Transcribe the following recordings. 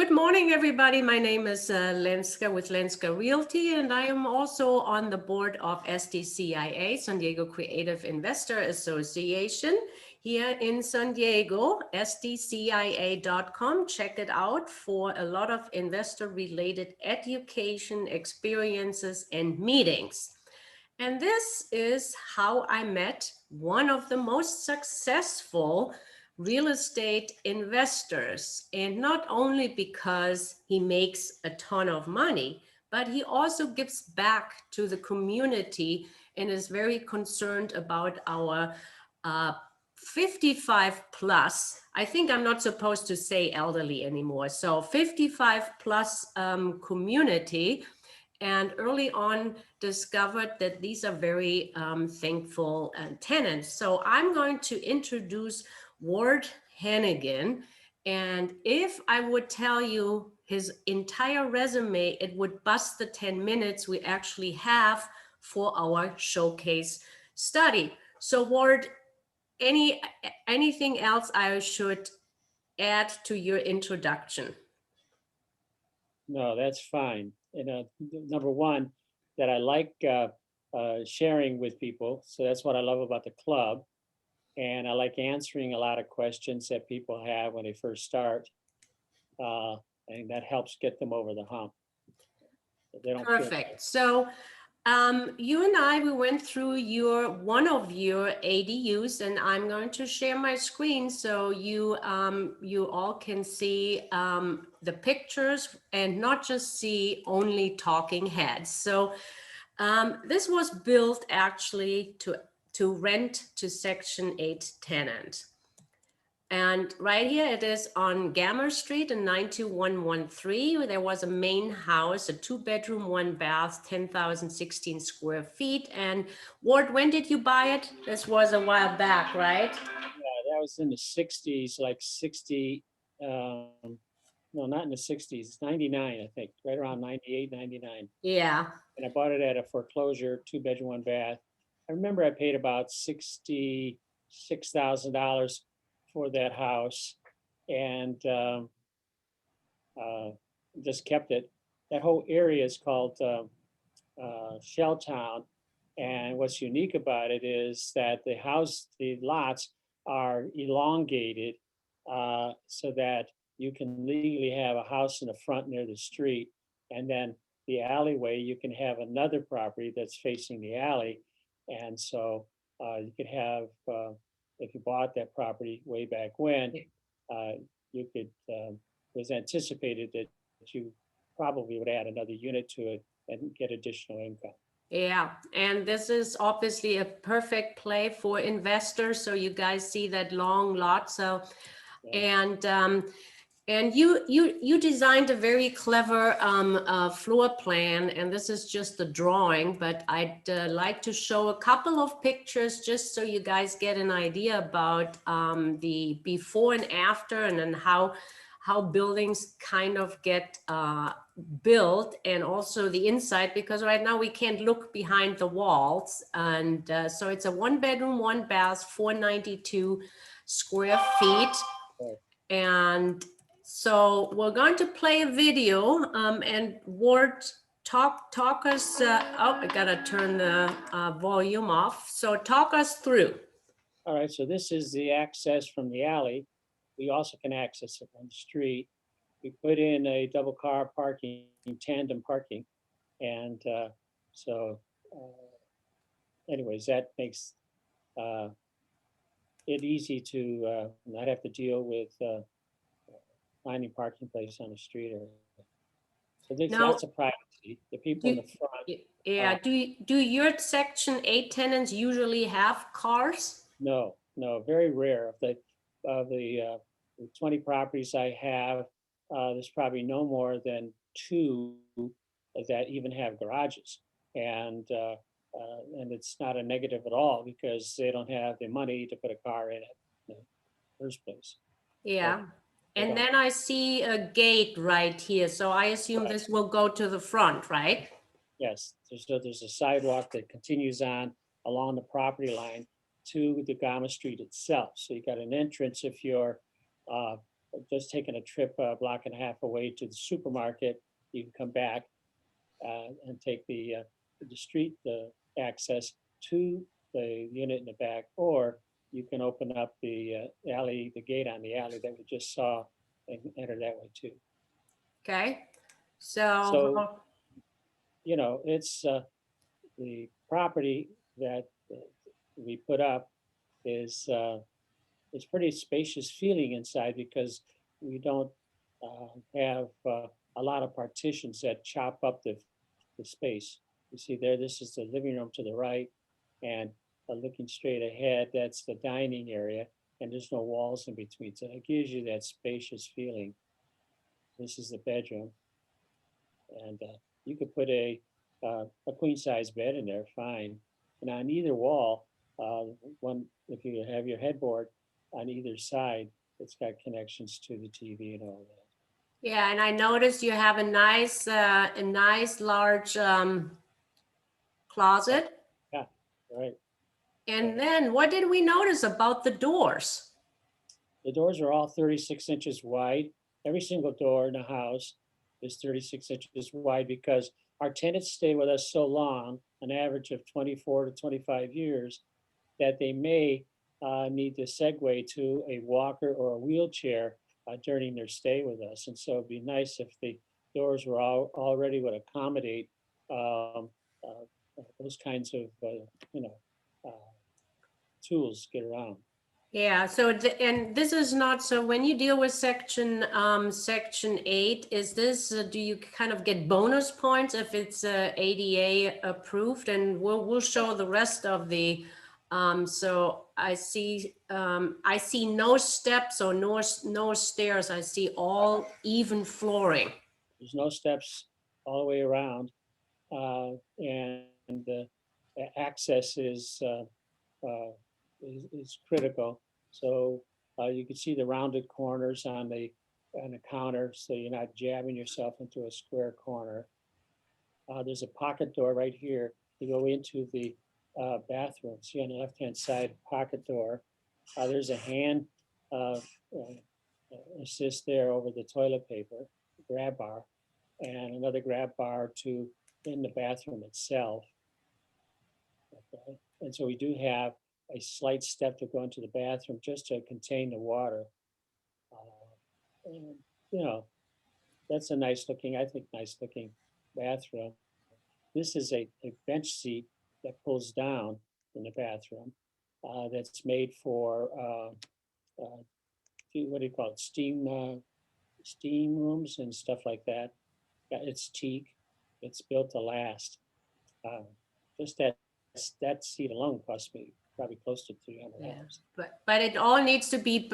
Good morning, everybody. My name is Lenska with Lenska Realty, and I am also on the board of SDCIA, San Diego Creative Investor Association, here in San Diego, sdcia.com. Check it out for a lot of investor-related education, experiences, and meetings. And this is how I met one of the most successful real estate investors, and not only because he makes a ton of money, but he also gives back to the community and is very concerned about our 55 plus. I think I'm not supposed to say elderly anymore. So 55 plus community, and early on discovered that these are very thankful tenants. So I'm going to introduce Ward Hannigan, and if I would tell you his entire resume, it would bust the 10 minutes we actually have for our showcase study. So Ward, anything else I should add to your introduction? No, that's fine. Number one, that I like sharing with people. So that's what I love about the club. And I like answering a lot of questions that people have when they first start. And that helps get them over the hump. They don't Perfect. So you and I, we went through one of your ADUs, and I'm going to share my screen so you all can see the pictures and not just see only talking heads. So this was built actually to rent to Section 8 tenant. And right here it is on Gammer Street in 92113. There was a main house, a 2-bedroom, 1-bath, 10,016 square feet. And Ward, when did you buy it? This was a while back, right? Yeah, that was in the 60s, like 60, no, not in the 60s, 99, I think, right around 98, 99. Yeah. And I bought it at a foreclosure, 2-bedroom, 1-bath. I remember I paid about $66,000 for that house, and just kept it. That whole area is called Shelltown, and what's unique about it is that the lots are elongated so that you can legally have a house in the front near the street, and then the alleyway, you can have another property that's facing the alley. And so you could have, if you bought that property way back when, you could, it was anticipated that you probably would add another unit to it and get additional income. Yeah, and this is obviously a perfect play for investors. So you guys see that long lot. So, yeah. And you designed a very clever floor plan, and this is just a drawing, but I'd like to show a couple of pictures just so you guys get an idea about the before and after, and then how buildings kind of get built, and also the inside, because right now we can't look behind the walls. And so it's a 1-bedroom, 1-bath, 492 square feet. And so we're going to play a video, and Ward, talk us, oh, I gotta turn the volume off. So talk us through. All right, so this is the access from the alley. We also can access it on the street. We put in a double car parking, tandem parking. And anyways, that makes it easy to not have to deal with finding parking place on the street. So there's lots of privacy. The people in the front. Yeah, do your Section 8 tenants usually have cars? No, very rare. Of the 20 properties I have, there's probably no more than 2 that even have garages. And it's not a negative at all, because they don't have the money to put a car in it in the first place. Yeah. And then I see a gate right here. So I assume this will go to the front, right? Yes, there's a sidewalk that continues on along the property line to the Gama Street itself. So you got an entrance if you're just taking a trip a block and a half away to the supermarket, you can come back and take the street access to the unit in the back, or you can open up the alley, the gate on the alley that we just saw, and enter that way too. Okay, So, so, it's the property that we put up is it's pretty spacious feeling inside because we don't have a lot of partitions that chop up the space. You see there, this is the living room to the right, and looking straight ahead, that's the dining area, and there's no walls in between. So it gives you that spacious feeling. This is the bedroom, and you could put a queen size bed in there, fine. And on either wall, one if you have your headboard on either side, it's got connections to the TV and all that. yeah, and I noticed you have a nice large closet. Yeah, right. And then what did we notice about the doors? The doors are all 36 inches wide. Every single door in the house is 36 inches wide because our tenants stay with us so long, an average of 24 to 25 years, that they may need to segue to a walker or a wheelchair during their stay with us. And so it'd be nice if the doors were already would accommodate those kinds of, you know, uh, tools to get around. Yeah, so and this is not, so when you deal with section 8, is this do you kind of get bonus points if it's ADA approved? And we'll show the rest of the so I see no steps or no stairs. I see all even flooring. There's no steps all the way around, and the access is critical. So you can see the rounded corners on the counter, so you're not jabbing yourself into a square corner. There's a pocket door right here to go into the bathroom. See on the left-hand side, pocket door. There's a hand uh, assist there over the toilet paper, grab bar, and another grab bar to in the bathroom itself. Okay. And so we do have a slight step to go into the bathroom just to contain the water. And, that's a nice looking, I think, nice looking bathroom. This is a bench seat that pulls down in the bathroom that's made for, what do you call it, steam rooms and stuff like that. Yeah, it's teak. It's built to last. Uh, just that seat alone cost me probably close to $300. But it all needs to be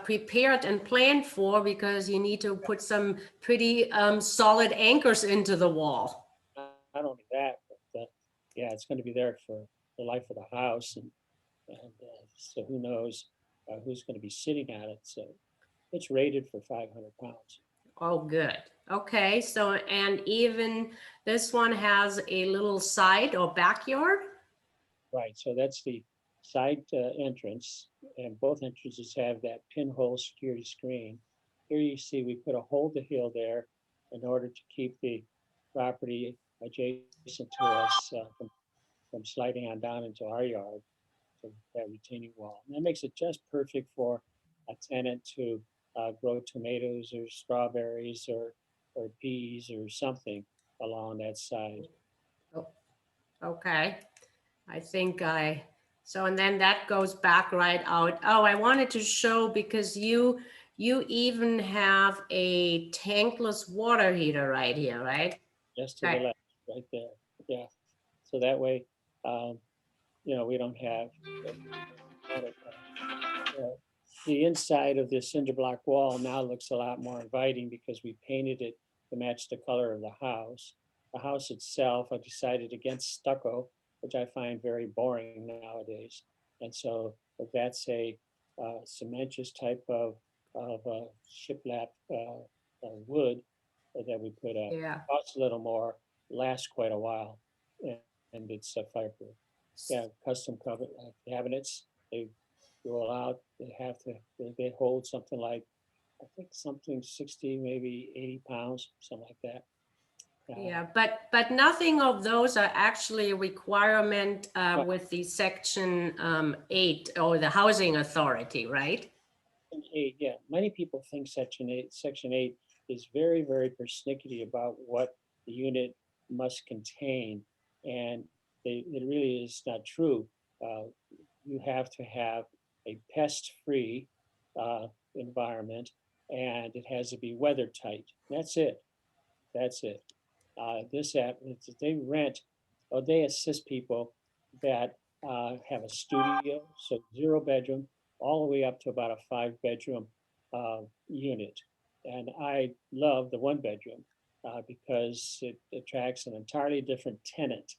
prepared and planned for, because you need to put some pretty solid anchors into the wall. Not only that, but yeah, it's going to be there for the life of the house, and so who knows who's going to be sitting at it. So it's rated for 500 pounds. Oh, good. Okay, so and even this one has a little side or backyard? Right, so that's the side entrance, and both entrances have that pinhole security screen. Here you see we put a hold to hill there in order to keep the property adjacent to us from sliding on down into our yard, to that retaining wall. And that makes it just perfect for a tenant to grow tomatoes or strawberries or peas or something along that side. Oh, okay. So and then that goes back right out. Oh, I wanted to show because you even have a tankless water heater right here, right? Just to the Right. left, right there. Yeah. So that way, we don't have the inside of this cinder block wall now looks a lot more inviting because we painted it to match the color of the house. The house itself, I decided against stucco, which I find very boring nowadays. And so that's a cementous type of shiplap wood that we put up. Yeah. Costs a little more, lasts quite a while, and it's fireproof. Yeah, custom cabinets. They go out. They hold something like I think something 60, maybe 80 pounds, something like that. Yeah, but nothing of those are actually a requirement But with the Section 8 or the Housing Authority, right? Section 8, yeah, many people think Section 8 is very, very persnickety about what the unit must contain. And it really is not true. Uh, you have to have a pest-free environment, and it has to be weather tight. That's it. That's it. This app, they rent, or they assist people that have a studio, so 0 bedroom, all the way up to about a 5 bedroom unit. And I love the 1 bedroom because it attracts an entirely different tenant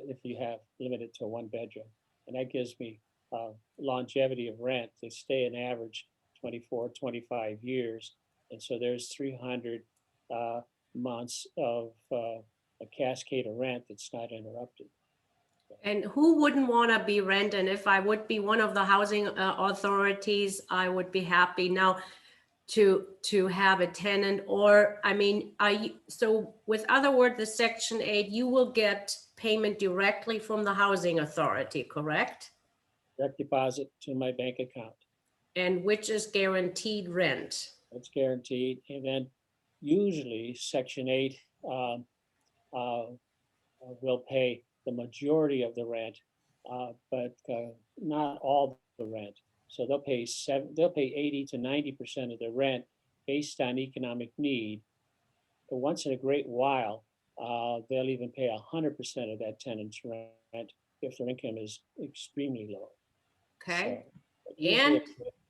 if you have limited to 1 bedroom. And that gives me longevity of rent. They stay an average 24, 25 years. And so there's 300 months of a cascade of rent that's not interrupted. And who wouldn't want to be renting? If I would be one of the housing authorities, I would be happy now to have a tenant. Or I mean, so with other words, the Section 8, you will get payment directly from the housing authority, correct? Direct deposit to my bank account. And which is guaranteed rent. That's guaranteed. And then usually Section 8 uh, will pay the majority of the rent, but not all the rent. So they'll pay 80 to 90% of the rent based on economic need. But once in a great while, they'll even pay 100% of that tenant's rent if their income is extremely low. Okay. So usually,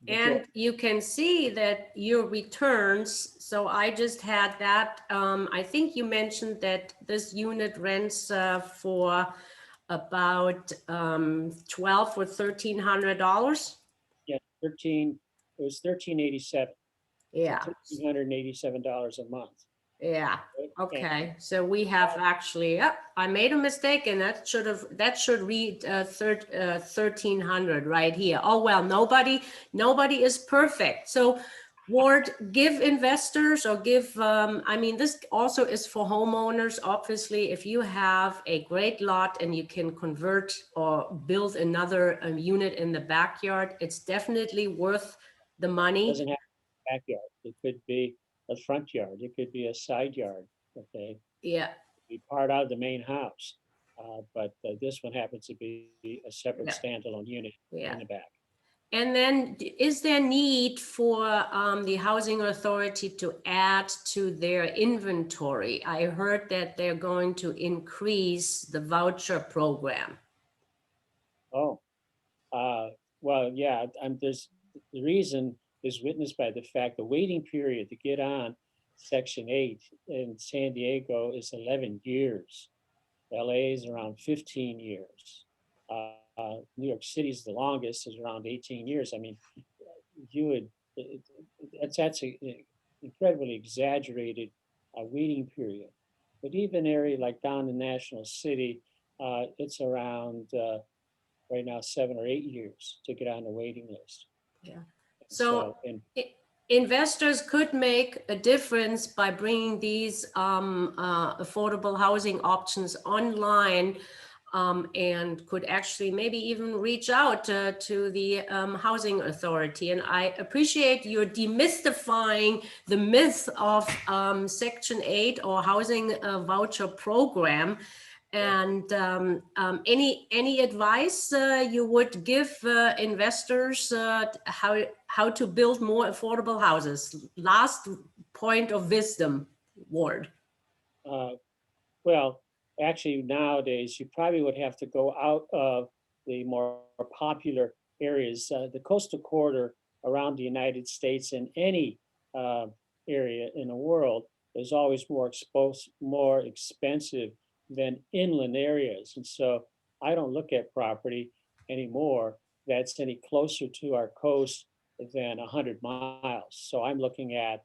And you can see that your returns, so I just had that, I think you mentioned that this unit rents for about 12 or $1,300. yeah, 13, it was 1387, so Yeah, $1,387 a month. yeah. Right? Okay, so we have actually, yep, I made a mistake, and that should read 1,300 right here. Oh, well, nobody is perfect. So Ward, give investors or give, I mean, this also is for homeowners. Obviously, if you have a great lot and you can convert or build another unit in the backyard, it's definitely worth the money. Doesn't have a backyard. It could be a front yard. It could be a side yard. Okay, Yeah, be part of the main house. But this one happens to be a separate yeah, standalone unit yeah. in the back. And then is there need for the housing authority to add to their inventory? I heard that they're going to increase the voucher program. Oh, well, yeah. There's the reason is witnessed by the fact the waiting period to get on Section 8 in San Diego is 11 years. LA is around 15 years. New York City is the longest, is around 18 years. I mean, you would, that's an incredibly exaggerated waiting period. But even area like down in National City, it's around right now 7 or 8 years to get on the waiting list. Yeah. So, So investors could make a difference by bringing these affordable housing options online, and could actually maybe even reach out to the housing authority. And I appreciate your demystifying the myth of Section 8 or housing voucher program. And any advice you would give investors how to build more affordable houses? Last point of wisdom, Ward. uh, well, actually, nowadays, you probably would have to go out of the more popular areas. The coastal corridor around the United States and any uh, area in the world is always more expensive than inland areas. And so I don't look at property anymore that's any closer to our coast than 100 miles. So I'm looking at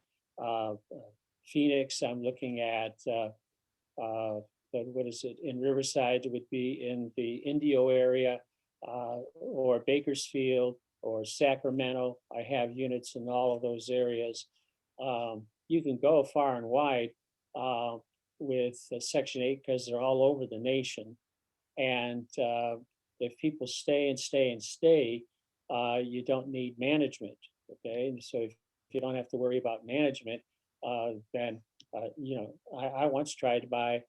Phoenix, I'm looking at what is it, in Riverside? It would be in the Indio area or Bakersfield, or Sacramento. I have units in all of those areas. You can go far and wide with Section 8 because they're all over the nation. And if people stay and stay and stay, you don't need management. Okay, and so if you don't have to worry about management, then you know, I once tried to buy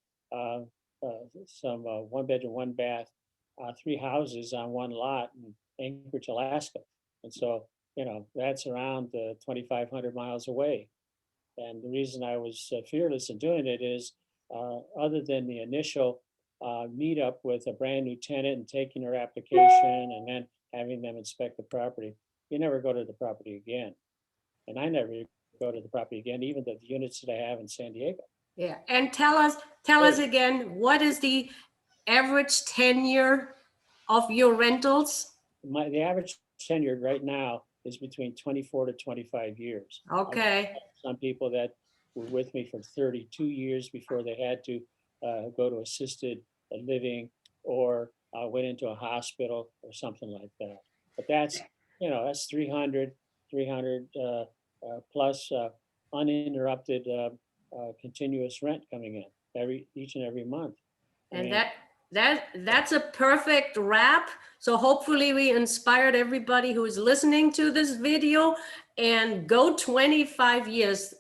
some 1 bedroom, 1 bath, 3 houses on one lot in Anchorage, Alaska, and so you know that's around 2,500 miles away. And the reason I was fearless in doing it is, other than the initial meetup with a brand new tenant and taking their application and then having them inspect the property, you never go to the property again. And I never go to the property again, even the units that I have in San Diego. Yeah, and tell us again, what is the average tenure of your rentals? The average tenure right now is between 24 to 25 years. Okay. Some people that were with me for 32 years before they had to go to assisted living or went into a hospital or something like that. But that's, you know, that's 300 plus uninterrupted continuous rent coming in each and every month. And that's a perfect wrap. So hopefully we inspired everybody who is listening to this video, and go 25 years.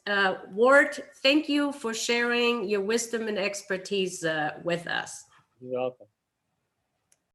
Ward, thank you for sharing your wisdom and expertise with us. You're welcome.